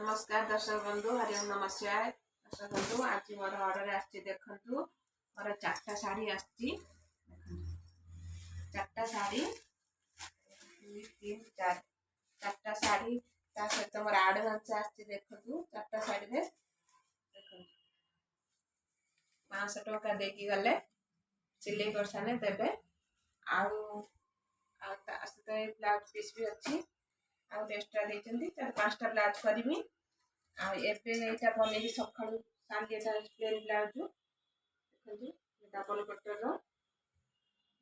नमस्कार दर्शक बंधु हरिओम नमस्कार दर्शक बंधु आज मोर ऑर्डर देखु मोर 4टा शाढ़ी चार्टा शाढ़ी 2 3 4 4टा शाढ़ी सहित मोर आडभांस देखु 4टा शाढ़ी में देखो 500 टका देकी गले सिलाई कर साने देबे आउ ब्लाउज पीस भी अच्छी आउ एक्स्ट्रा देइचंदी 4-5टा ब्लाउज करबी आ एबे एटा बनेबी सखाळु साली एटा प्लेन ब्लाउज देखंतु डबल कटर रो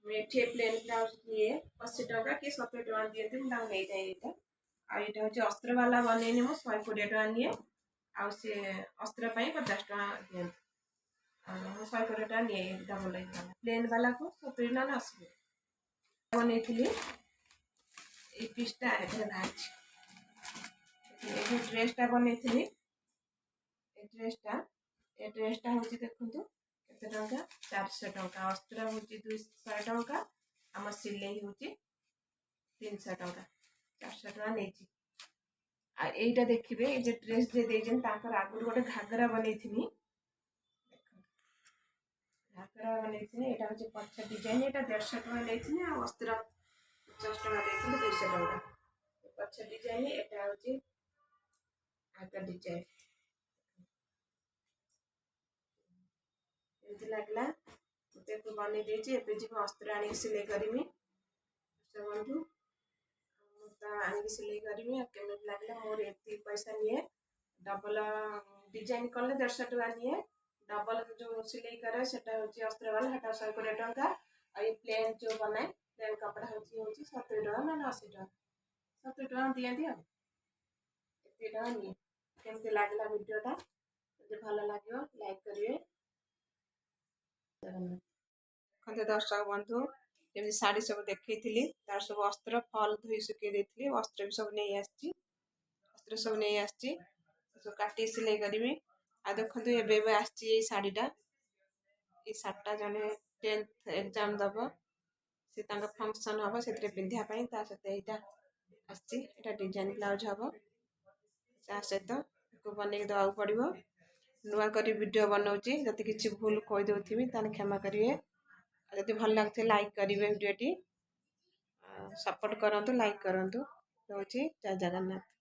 मेठे प्लेन ब्लाउज दिए 80 टका कि 70 टका दिए हम दाम नै जाय एटा आ एटा होची अस्त्र वाला बनेनी मो 120 टका निए आ से अस्त्र पई 50 टका दिए आ 120 टका निए डबल प्लेन वाला को 70 टका आसी बनेइथिली ए पिस्टा एटा नाच ए ड्रेसटा बनेइथिली ए ड्रेसटा होची देखंतु केते टका 400 टका अस्त्र होची 200 टका हम सिलाई होची 300 टका 400 टका नेची आ एटा देखिबे ए जे ड्रेस जे देजन ताकर आगुर गोटे घागरा बनेइथिनी घागरा बनेइथिनी एटा होची पछ डिजाइन एटा 150 टका लेइथिनी आ अस्त्र 50 टका देइथिनी 200 टका पछ डिजाइन एटा होची आका डिजाइन एमती लागला मते तो बने देची एबे जी अस्त्र आनी सिलाई करमी सबंतु ता आनी सिलाई करमी केमत लागला मोर एती पैसा निए डबल डिजाइन करले 150 टका निए डबल जो सिलाई करे सेटा होची अस्त्र वाला हटा 120 टका आ ये प्लेन जो बनाए प्लेन कपड़ा होची 70 टका ना 80 टका 70 टका दिए दियो एती टका निए केमती लागला वीडियोटा जे भलो लागियो लाइक करिवे खंते दर्शक बंधु जेमि साड़ी सब देखैथिली तार सब अस्त्र फल धोई सुके देथिली अस्त्र भी सब नै आछि अस्त्र सब नै आछि सब काटी सिलाई करबी आ देखंतु एबे आछि ए साड़ीटा ए साड़ीटा जने 10th एग्जाम दबो से तांका फंक्शन हबो सेतरे पिंधिया पई ता सते एटा आछि एटा डिजाइन ब्लाउज हबो ता सते को बने दवा पड़ो नुआ करी वीडियो बनाऊँगी जब किसी भूल कही दौथि ताने क्षमा करेंगे जब भल लगे लाइक करेंगे वीडियोटी सपोर्ट करूँ लाइक करूँ रोचे जय जगन्नाथ।